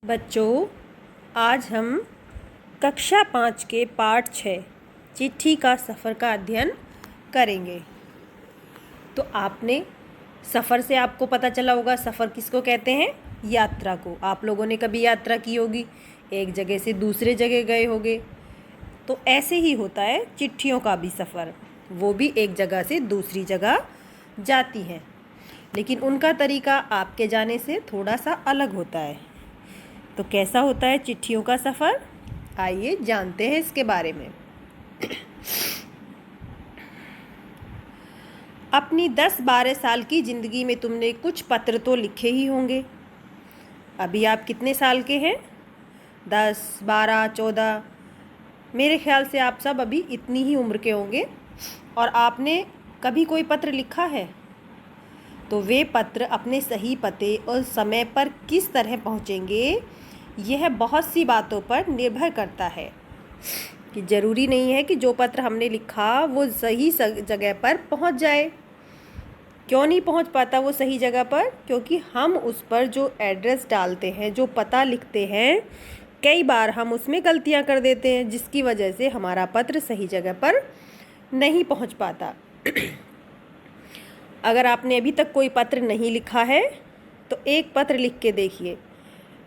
बच्चों, आज हम कक्षा 5 के पाठ 6 चिट्ठी का सफ़र का अध्ययन करेंगे। तो आपने सफ़र से आपको पता चला होगा, सफ़र किसको कहते हैं? यात्रा को। आप लोगों ने कभी यात्रा की होगी, एक जगह से दूसरे जगह गए होंगे। तो ऐसे ही होता है चिट्ठियों का भी सफ़र, वो भी एक जगह से दूसरी जगह जाती हैं, लेकिन उनका तरीका आपके जाने से थोड़ा सा अलग होता है। तो कैसा होता है चिट्ठियों का सफ़र? आइए जानते हैं इसके बारे में। अपनी 10-12 साल की ज़िंदगी में तुमने कुछ पत्र तो लिखे ही होंगे। अभी आप कितने साल के हैं? 10, 12, 14। मेरे ख्याल से आप सब अभी इतनी ही उम्र के होंगे। और आपने कभी कोई पत्र लिखा है? तो वे पत्र अपने सही पते और समय पर किस तरह पहुँचेंगे, यह बहुत सी बातों पर निर्भर करता है। कि ज़रूरी नहीं है कि जो पत्र हमने लिखा वो सही जगह पर पहुंच जाए। क्यों नहीं पहुंच पाता वो सही जगह पर? क्योंकि हम उस पर जो एड्रेस डालते हैं, जो पता लिखते हैं, कई बार हम उसमें गलतियां कर देते हैं, जिसकी वजह से हमारा पत्र सही जगह पर नहीं पहुंच पाता। अगर आपने अभी तक कोई पत्र नहीं लिखा है तो एक पत्र लिख के देखिए,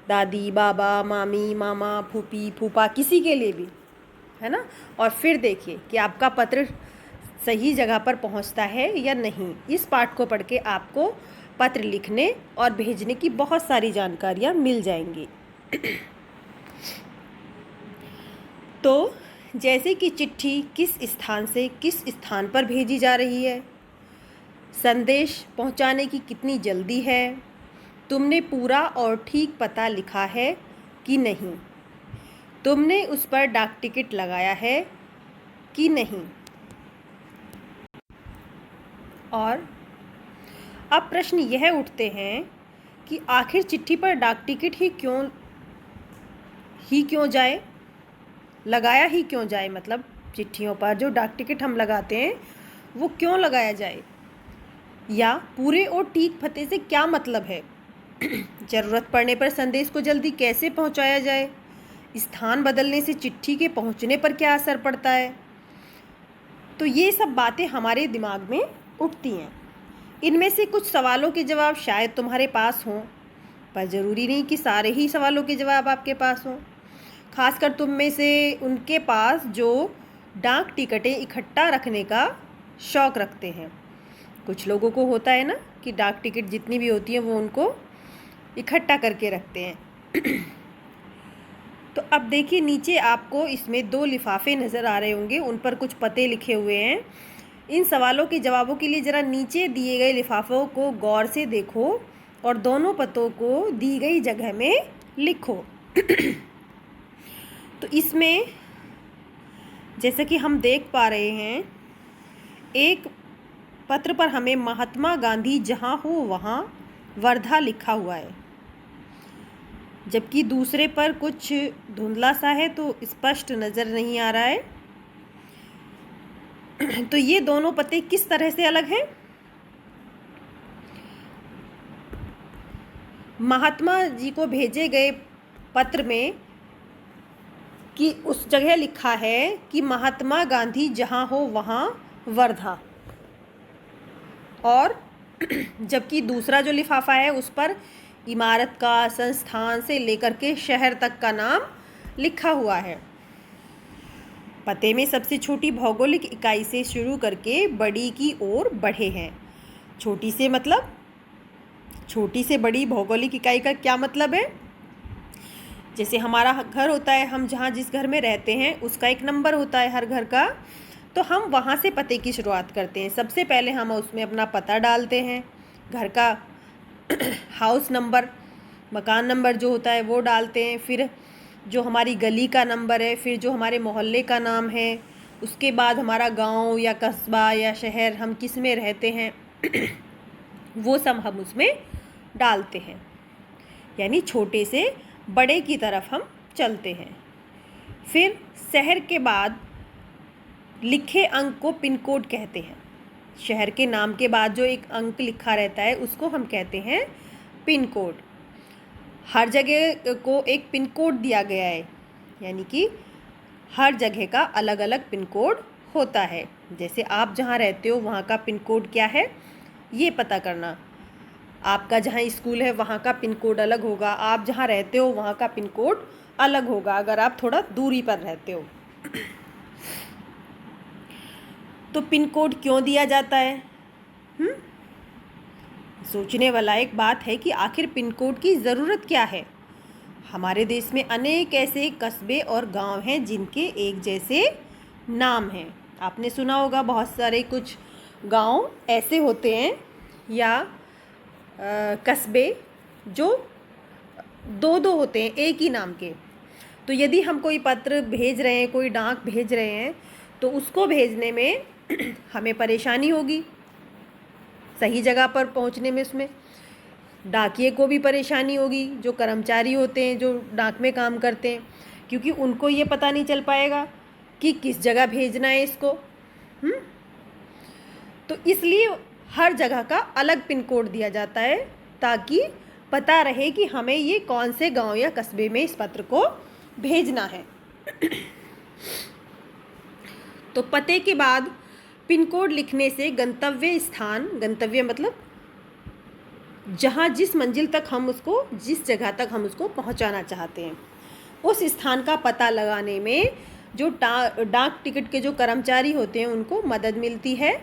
दादी, बाबा, मामी, मामा, फूफी, फूफा, किसी के लिए भी, है ना। और फिर देखिए कि आपका पत्र सही जगह पर पहुंचता है या नहीं। इस पाठ को पढ़ के आपको पत्र लिखने और भेजने की बहुत सारी जानकारियाँ मिल जाएंगी। तो जैसे कि चिट्ठी किस स्थान से किस स्थान पर भेजी जा रही है, संदेश पहुंचाने की कितनी जल्दी है, तुमने पूरा और ठीक पता लिखा है कि नहीं, तुमने उस पर डाक टिकट लगाया है कि नहीं। और अब प्रश्न यह उठते हैं कि आखिर चिट्ठी पर डाक टिकट ही क्यों जाए, लगाया ही क्यों जाए। मतलब चिट्ठियों पर जो डाक टिकट हम लगाते हैं वो क्यों लगाया जाए, या पूरे और ठीक पते से क्या मतलब है। ज़रूरत पड़ने पर संदेश को जल्दी कैसे पहुंचाया जाए, स्थान बदलने से चिट्ठी के पहुंचने पर क्या असर पड़ता है। तो ये सब बातें हमारे दिमाग में उठती हैं। इनमें से कुछ सवालों के जवाब शायद तुम्हारे पास हों, पर ज़रूरी नहीं कि सारे ही सवालों के जवाब आपके पास हों। खासकर तुम में से उनके पास जो डाक टिकटें इकट्ठा रखने का शौक़ रखते हैं। कुछ लोगों को होता है ना कि डाक टिकट जितनी भी होती हैं वो उनको इकट्ठा करके रखते हैं। तो अब देखिए, नीचे आपको इसमें 2 लिफाफे नज़र आ रहे होंगे, उन पर कुछ पते लिखे हुए हैं। इन सवालों के जवाबों के लिए ज़रा नीचे दिए गए लिफाफों को गौर से देखो और दोनों पतों को दी गई जगह में लिखो। तो इसमें जैसे कि हम देख पा रहे हैं, एक पत्र पर हमें महात्मा गांधी जहाँ हो वहाँ वर्धा लिखा हुआ है, जबकि दूसरे पर कुछ धुंधला सा है तो स्पष्ट नज़र नहीं आ रहा है। तो ये दोनों पते किस तरह से अलग हैं? महात्मा जी को भेजे गए पत्र में कि उस जगह लिखा है कि महात्मा गांधी जहाँ हो वहाँ वर्धा, और जबकि दूसरा जो लिफाफा है उस पर इमारत का, संस्थान से लेकर के शहर तक का नाम लिखा हुआ है। पते में सबसे छोटी भौगोलिक इकाई से शुरू करके बड़ी की ओर बढ़े हैं। छोटी से मतलब छोटी से बड़ी भौगोलिक इकाई का क्या मतलब है? जैसे हमारा घर होता है, हम जहाँ जिस घर में रहते हैं उसका एक नंबर होता है हर घर का, तो हम वहाँ से पते की शुरुआत करते हैं। सबसे पहले हम उसमें अपना पता डालते हैं, घर का हाउस नंबर, मकान नंबर जो होता है वो डालते हैं, फिर जो हमारी गली का नंबर है, फिर जो हमारे मोहल्ले का नाम है, उसके बाद हमारा गांव या कस्बा या शहर, हम किस में रहते हैं, वो सब हम उसमें डालते हैं। यानी छोटे से बड़े की तरफ हम चलते हैं। फिर शहर के बाद लिखे अंक को पिन कोड कहते हैं। शहर के नाम के बाद जो एक अंक लिखा रहता है उसको हम कहते हैं पिन कोड। हर जगह को एक पिन कोड दिया गया है, यानी कि हर जगह का अलग अलग पिन कोड होता है। जैसे आप जहाँ रहते हो वहाँ का पिन कोड क्या है ये पता करना। आपका जहाँ स्कूल है वहाँ का पिन कोड अलग होगा, आप जहाँ रहते हो वहाँ का पिन कोड अलग होगा अगर आप थोड़ा दूरी पर रहते हो। तो पिन कोड क्यों दिया जाता है? सोचने वाला एक बात है कि आखिर पिन कोड की ज़रूरत क्या है। हमारे देश में अनेक ऐसे कस्बे और गांव हैं जिनके एक जैसे नाम हैं। आपने सुना होगा बहुत सारे कुछ गांव ऐसे होते हैं या कस्बे जो दो दो होते हैं एक ही नाम के। तो यदि हम कोई पत्र भेज रहे हैं, कोई डाक भेज रहे हैं, तो उसको भेजने में हमें परेशानी होगी, सही जगह पर पहुंचने में उसमें डाकिये को भी परेशानी होगी, जो कर्मचारी होते हैं जो डाक में काम करते हैं, क्योंकि उनको ये पता नहीं चल पाएगा कि किस जगह भेजना है इसको। तो इसलिए हर जगह का अलग पिन कोड दिया जाता है ताकि पता रहे कि हमें ये कौन से गांव या कस्बे में इस पत्र को भेजना है। तो पते के बाद पिन कोड लिखने से गंतव्य स्थान, गंतव्य मतलब जहाँ जिस मंजिल तक हम उसको, जिस जगह तक हम उसको पहुँचाना चाहते हैं, उस स्थान का पता लगाने में जो डाक टिकट के जो कर्मचारी होते हैं उनको मदद मिलती है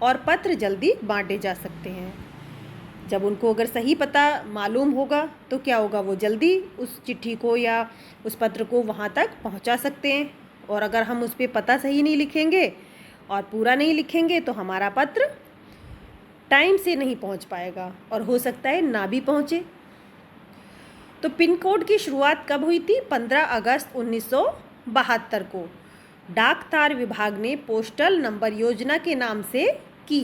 और पत्र जल्दी बांटे जा सकते हैं। जब उनको अगर सही पता मालूम होगा तो क्या होगा, वो जल्दी उस चिट्ठी को या उस पत्र को वहाँ तक पहुँचा सकते हैं। और अगर हम उस पर पता सही नहीं लिखेंगे और पूरा नहीं लिखेंगे तो हमारा पत्र टाइम से नहीं पहुँच पाएगा और हो सकता है ना भी पहुँचे। तो पिन कोड की शुरुआत कब हुई थी? 15 अगस्त 1972 को डाक तार विभाग ने पोस्टल नंबर योजना के नाम से की।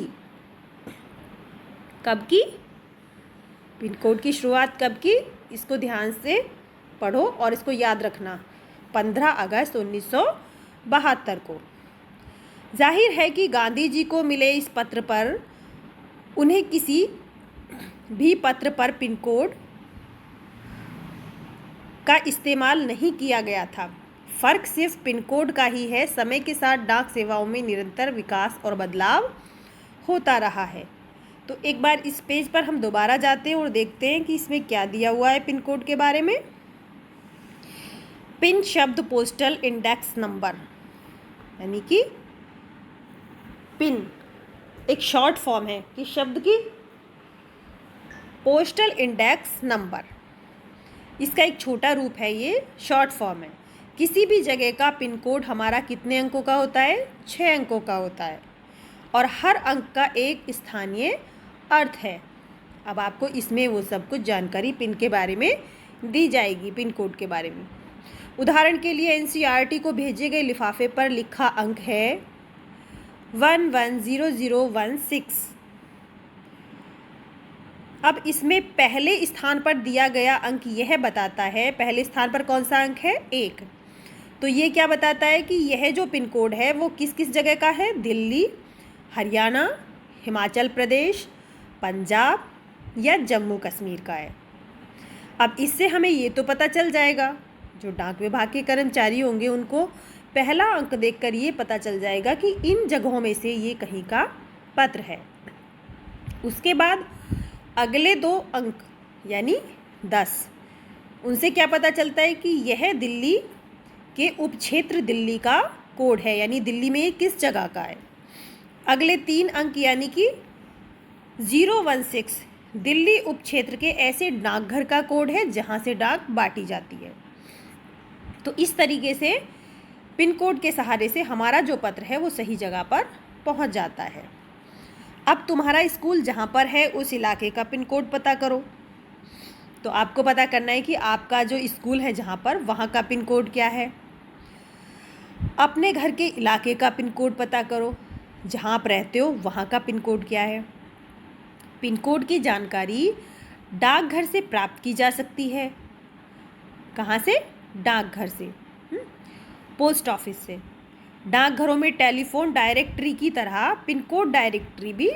कब की? पिन कोड की शुरुआत कब की? इसको ध्यान से पढ़ो और इसको याद रखना, 15 अगस्त 1972 को। जाहिर है कि गांधी जी को मिले इस पत्र पर उन्हें किसी भी पत्र पर पिन कोड का इस्तेमाल नहीं किया गया था। फ़र्क सिर्फ पिन कोड का ही है। समय के साथ डाक सेवाओं में निरंतर विकास और बदलाव होता रहा है। तो एक बार इस पेज पर हम दोबारा जाते हैं और देखते हैं कि इसमें क्या दिया हुआ है पिन कोड के बारे में। पिन शब्द पोस्टल इंडेक्स नंबर, यानी कि पिन एक शॉर्ट फॉर्म है कि शब्द की पोस्टल इंडेक्स नंबर, इसका एक छोटा रूप है, ये शॉर्ट फॉर्म है। किसी भी जगह का पिन कोड हमारा कितने अंकों का होता है? 6 अंकों का होता है और हर अंक का एक स्थानीय अर्थ है। अब आपको इसमें वो सब कुछ जानकारी पिन के बारे में दी जाएगी, पिन कोड के बारे में। उदाहरण के लिए एनसीईआरटी को भेजे गए लिफाफे पर लिखा अंक है 110016। अब इसमें पहले स्थान पर दिया गया अंक यह बताता है, पहले स्थान पर कौन सा अंक है? 1। तो ये क्या बताता है कि यह जो पिन कोड है वो किस किस जगह का है? दिल्ली, हरियाणा, हिमाचल प्रदेश, पंजाब या जम्मू कश्मीर का है। अब इससे हमें ये तो पता चल जाएगा, जो डाक विभाग के कर्मचारी होंगे उनको पहला अंक देखकर ये पता चल जाएगा कि इन जगहों में से ये कहीं का पत्र है। उसके बाद अगले 2 अंक यानी 10, उनसे क्या पता चलता है कि यह दिल्ली के उपक्षेत्र दिल्ली का कोड है, यानी दिल्ली में ये किस जगह का है। अगले 3 अंक यानी कि 016 दिल्ली उपक्षेत्र के ऐसे डाकघर का कोड है जहाँ से डाक बांटी जाती है। तो इस तरीके से पिन कोड के सहारे से हमारा जो पत्र है वो सही जगह पर पहुँच जाता है। अब तुम्हारा स्कूल जहाँ पर है उस इलाके का पिन कोड पता करो। तो आपको पता करना है कि आपका जो स्कूल है जहाँ पर, वहाँ का पिन कोड क्या है। अपने घर के इलाके का पिन कोड पता करो, जहाँ आप रहते हो वहाँ का पिन कोड क्या है। पिन कोड की जानकारी डाकघर से प्राप्त की जा सकती है। कहाँ से? डाकघर से, पोस्ट ऑफिस से। डाकघरों में टेलीफोन डायरेक्टरी की तरह पिन कोड डायरेक्टरी भी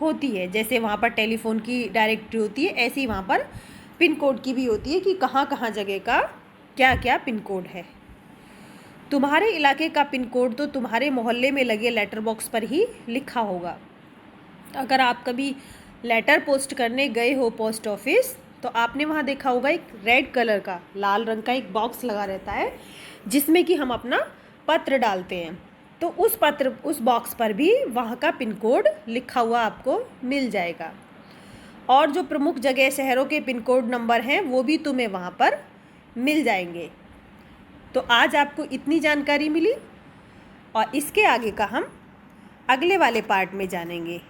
होती है। जैसे वहाँ पर टेलीफोन की डायरेक्टरी होती है, ऐसे ही वहाँ पर पिन कोड की भी होती है कि कहाँ कहाँ जगह का क्या क्या पिन कोड है। तुम्हारे इलाके का पिन कोड तो तुम्हारे मोहल्ले में लगे लेटर बॉक्स पर ही लिखा होगा। अगर आप कभी लेटर पोस्ट करने गए हो पोस्ट ऑफिस, तो आपने वहाँ देखा होगा एक रेड कलर का, लाल रंग का एक बॉक्स लगा रहता है जिसमें कि हम अपना पत्र डालते हैं। तो उस बॉक्स पर भी वहाँ का पिन कोड लिखा हुआ आपको मिल जाएगा। और जो प्रमुख जगह शहरों के पिन कोड नंबर हैं वो भी तुम्हें वहाँ पर मिल जाएंगे। तो आज आपको इतनी जानकारी मिली और इसके आगे का हम अगले वाले पार्ट में जानेंगे।